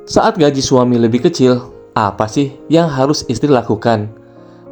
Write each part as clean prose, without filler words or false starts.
Saat gaji suami lebih kecil, apa sih yang harus istri lakukan?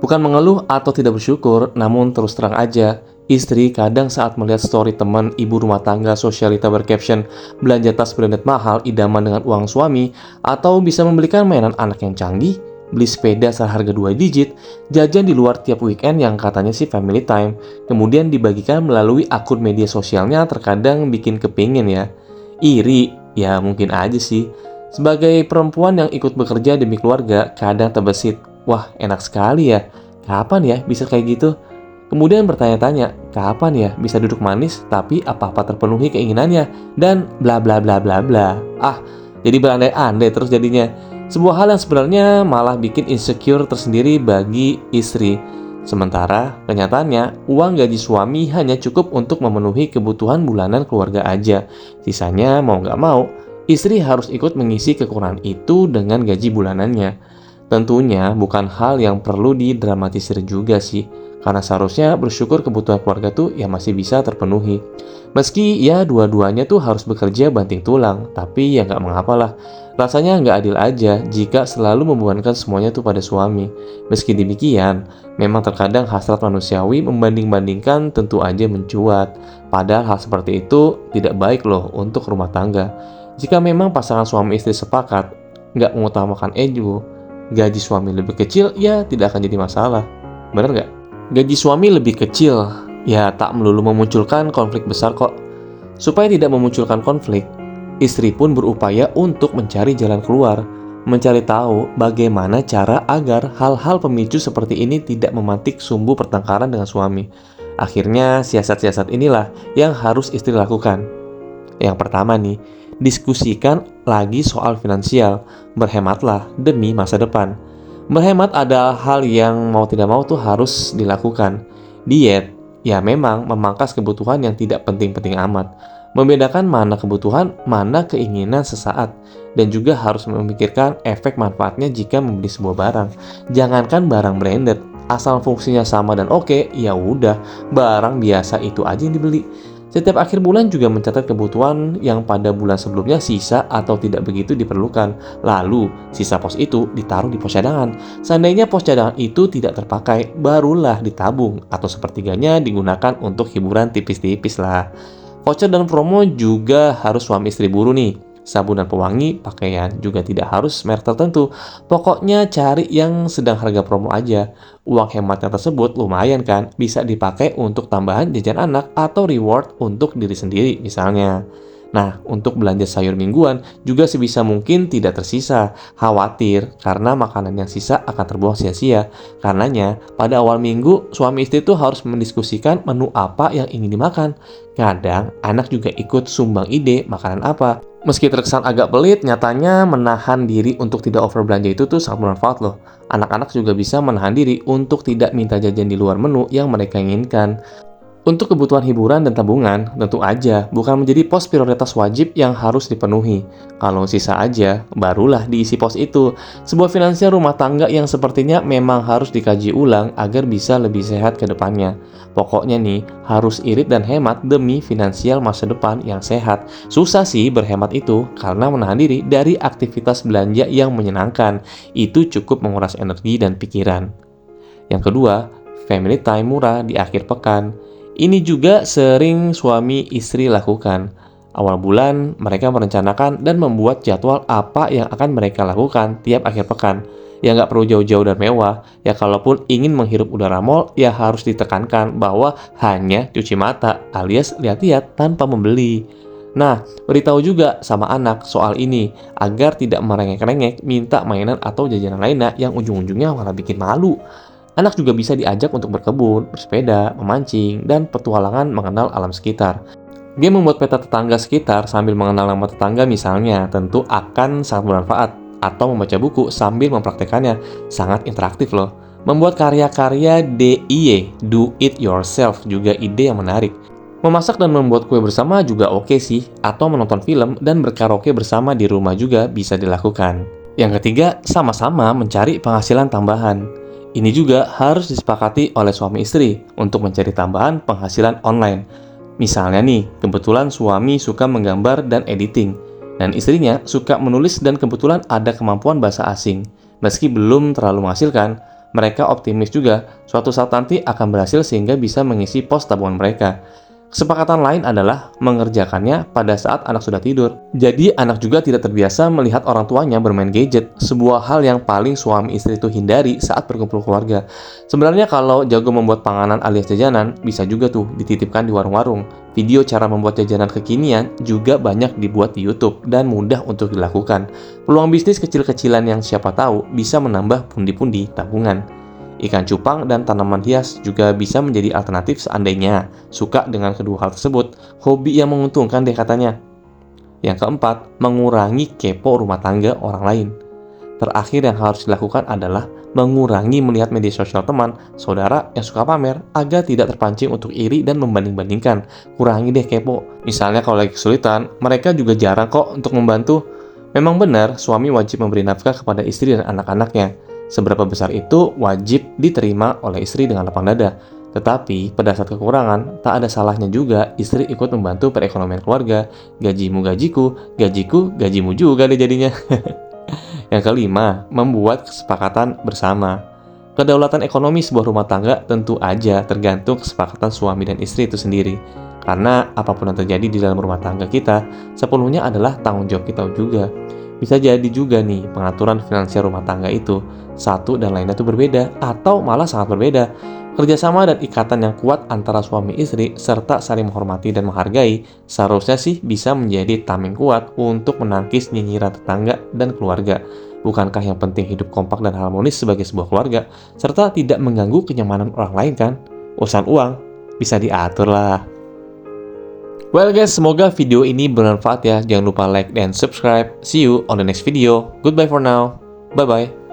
Bukan mengeluh atau tidak bersyukur, namun terus terang aja, istri kadang saat melihat story teman ibu rumah tangga sosialita bercaption belanja tas branded mahal idaman dengan uang suami, atau bisa membelikan mainan anak yang canggih, beli sepeda seharga 2 digit, jajan di luar tiap weekend yang katanya sih family time, kemudian dibagikan melalui akun media sosialnya terkadang bikin kepingin ya. Iri, ya mungkin aja sih. Sebagai perempuan yang ikut bekerja demi keluarga, kadang terbesit, wah enak sekali ya, kapan ya bisa kayak gitu? Kemudian bertanya-tanya, kapan ya bisa duduk manis tapi apa-apa terpenuhi keinginannya? Dan bla bla bla bla bla. Jadi berandai-andai terus jadinya. Sebuah hal yang sebenarnya malah bikin insecure tersendiri bagi istri. Sementara kenyataannya, uang gaji suami hanya cukup untuk memenuhi kebutuhan bulanan keluarga aja. Sisanya mau nggak mau, istri harus ikut mengisi kekurangan itu dengan gaji bulanannya. Tentunya bukan hal yang perlu didramatisir juga sih, karena seharusnya bersyukur kebutuhan keluarga tuh ya masih bisa terpenuhi. Meski ya dua-duanya tuh harus bekerja banting tulang, tapi ya nggak mengapalah. Rasanya nggak adil aja jika selalu membebankan semuanya tuh pada suami. Meski demikian, memang terkadang hasrat manusiawi membanding-bandingkan tentu aja mencuat. Padahal hal seperti itu tidak baik loh untuk rumah tangga. Jika memang pasangan suami istri sepakat nggak mengutamakan ego, gaji suami lebih kecil ya tidak akan jadi masalah. Bener nggak? Gaji suami lebih kecil ya tak melulu memunculkan konflik besar kok. Supaya tidak memunculkan konflik, istri pun berupaya untuk mencari jalan keluar, mencari tahu bagaimana cara agar hal-hal pemicu seperti ini tidak memantik sumbu pertengkaran dengan suami. Akhirnya siasat-siasat inilah yang harus istri lakukan. Yang pertama nih, diskusikan lagi soal finansial. Berhematlah demi masa depan. Berhemat adalah hal yang mau tidak mau tuh harus dilakukan. Diet, ya memang memangkas kebutuhan yang tidak penting-penting amat. Membedakan mana kebutuhan, mana keinginan sesaat. Dan juga harus memikirkan efek manfaatnya jika membeli sebuah barang. Jangankan barang branded, asal fungsinya sama dan oke, ya udah, barang biasa itu aja yang dibeli. Setiap akhir bulan juga mencatat kebutuhan yang pada bulan sebelumnya sisa atau tidak begitu diperlukan. Lalu, sisa pos itu ditaruh di pos cadangan. Seandainya pos cadangan itu tidak terpakai, barulah ditabung atau sepertiganya digunakan untuk hiburan tipis-tipis lah. Voucher dan promo juga harus suami istri buru nih. Sabun dan pewangi, pakaian juga tidak harus merek tertentu. Pokoknya cari yang sedang harga promo aja. Uang hematnya tersebut lumayan kan, bisa dipakai untuk tambahan jajan anak atau reward untuk diri sendiri misalnya. Nah, untuk belanja sayur mingguan juga sebisa mungkin tidak tersisa. Khawatir karena makanan yang sisa akan terbuang sia-sia. Karenanya, pada awal minggu, suami istri itu harus mendiskusikan menu apa yang ingin dimakan. Kadang, anak juga ikut sumbang ide makanan apa. Meski terkesan agak pelit, nyatanya menahan diri untuk tidak over belanja itu tuh sangat bermanfaat loh. Anak-anak juga bisa menahan diri untuk tidak minta jajan di luar menu yang mereka inginkan. Untuk kebutuhan hiburan dan tabungan, tentu aja bukan menjadi pos prioritas wajib yang harus dipenuhi. Kalau sisa aja, barulah diisi pos itu. Sebuah finansial rumah tangga yang sepertinya memang harus dikaji ulang agar bisa lebih sehat ke depannya. Pokoknya nih, harus irit dan hemat demi finansial masa depan yang sehat. Susah sih berhemat itu karena menahan diri dari aktivitas belanja yang menyenangkan. Itu cukup menguras energi dan pikiran. Yang kedua, family time murah di akhir pekan. Ini juga sering suami istri lakukan. Awal bulan, mereka merencanakan dan membuat jadwal apa yang akan mereka lakukan tiap akhir pekan. Ya nggak perlu jauh-jauh dan mewah. Ya kalaupun ingin menghirup udara mall, ya harus ditekankan bahwa hanya cuci mata alias lihat-lihat tanpa membeli. Nah, beritahu juga sama anak soal ini agar tidak merengek-rengek minta mainan atau jajanan lainnya yang ujung-ujungnya malah bikin malu. Anak juga bisa diajak untuk berkebun, bersepeda, memancing, dan petualangan mengenal alam sekitar. Game membuat peta tetangga sekitar sambil mengenal nama tetangga misalnya tentu akan sangat bermanfaat. Atau membaca buku sambil mempraktekannya, sangat interaktif loh. Membuat karya-karya DIY, do it yourself, juga ide yang menarik. Memasak dan membuat kue bersama juga oke sih, atau menonton film dan berkaraoke bersama di rumah juga bisa dilakukan. Yang ketiga, sama-sama mencari penghasilan tambahan. Ini juga harus disepakati oleh suami istri untuk mencari tambahan penghasilan online. Misalnya nih, kebetulan suami suka menggambar dan editing. Dan istrinya suka menulis dan kebetulan ada kemampuan bahasa asing. Meski belum terlalu menghasilkan, mereka optimis juga suatu saat nanti akan berhasil sehingga bisa mengisi pos tabungan mereka. Kesepakatan lain adalah mengerjakannya pada saat anak sudah tidur. Jadi anak juga tidak terbiasa melihat orang tuanya bermain gadget, sebuah hal yang paling suami istri itu hindari saat berkumpul keluarga. Sebenarnya kalau jago membuat panganan alias jajanan, bisa juga tuh dititipkan di warung-warung. Video cara membuat jajanan kekinian juga banyak dibuat di YouTube dan mudah untuk dilakukan. Peluang bisnis kecil-kecilan yang siapa tahu bisa menambah pundi-pundi tabungan. Ikan cupang dan tanaman hias juga bisa menjadi alternatif seandainya suka dengan kedua hal tersebut. Hobi yang menguntungkan deh katanya. Yang keempat, mengurangi kepo rumah tangga orang lain. Terakhir yang harus dilakukan adalah mengurangi melihat media sosial teman, saudara yang suka pamer agar tidak terpancing untuk iri dan membanding-bandingkan. Kurangi deh kepo. Misalnya kalau lagi kesulitan, mereka juga jarang kok untuk membantu. Memang benar, suami wajib memberi nafkah kepada istri dan anak-anaknya. Seberapa besar itu wajib diterima oleh istri dengan lapang dada. Tetapi pada saat kekurangan, tak ada salahnya juga istri ikut membantu perekonomian keluarga. Gajimu gajiku, gajiku gajimu juga deh jadinya. Yang kelima, membuat kesepakatan bersama. Kedaulatan ekonomi sebuah rumah tangga tentu aja tergantung kesepakatan suami dan istri itu sendiri. Karena apapun yang terjadi di dalam rumah tangga kita, sepenuhnya adalah tanggung jawab kita juga. Bisa jadi juga nih pengaturan finansial rumah tangga itu satu dan lainnya itu berbeda atau malah sangat berbeda. Kerjasama dan ikatan yang kuat antara suami istri serta saling menghormati dan menghargai seharusnya sih bisa menjadi tameng kuat untuk menangkis nyinyiran tetangga dan keluarga. Bukankah yang penting hidup kompak dan harmonis sebagai sebuah keluarga serta tidak mengganggu kenyamanan orang lain kan? Urusan uang bisa diatur lah. Well guys, semoga video ini bermanfaat ya. Jangan lupa like dan subscribe. See you on the next video. Goodbye for now. Bye-bye.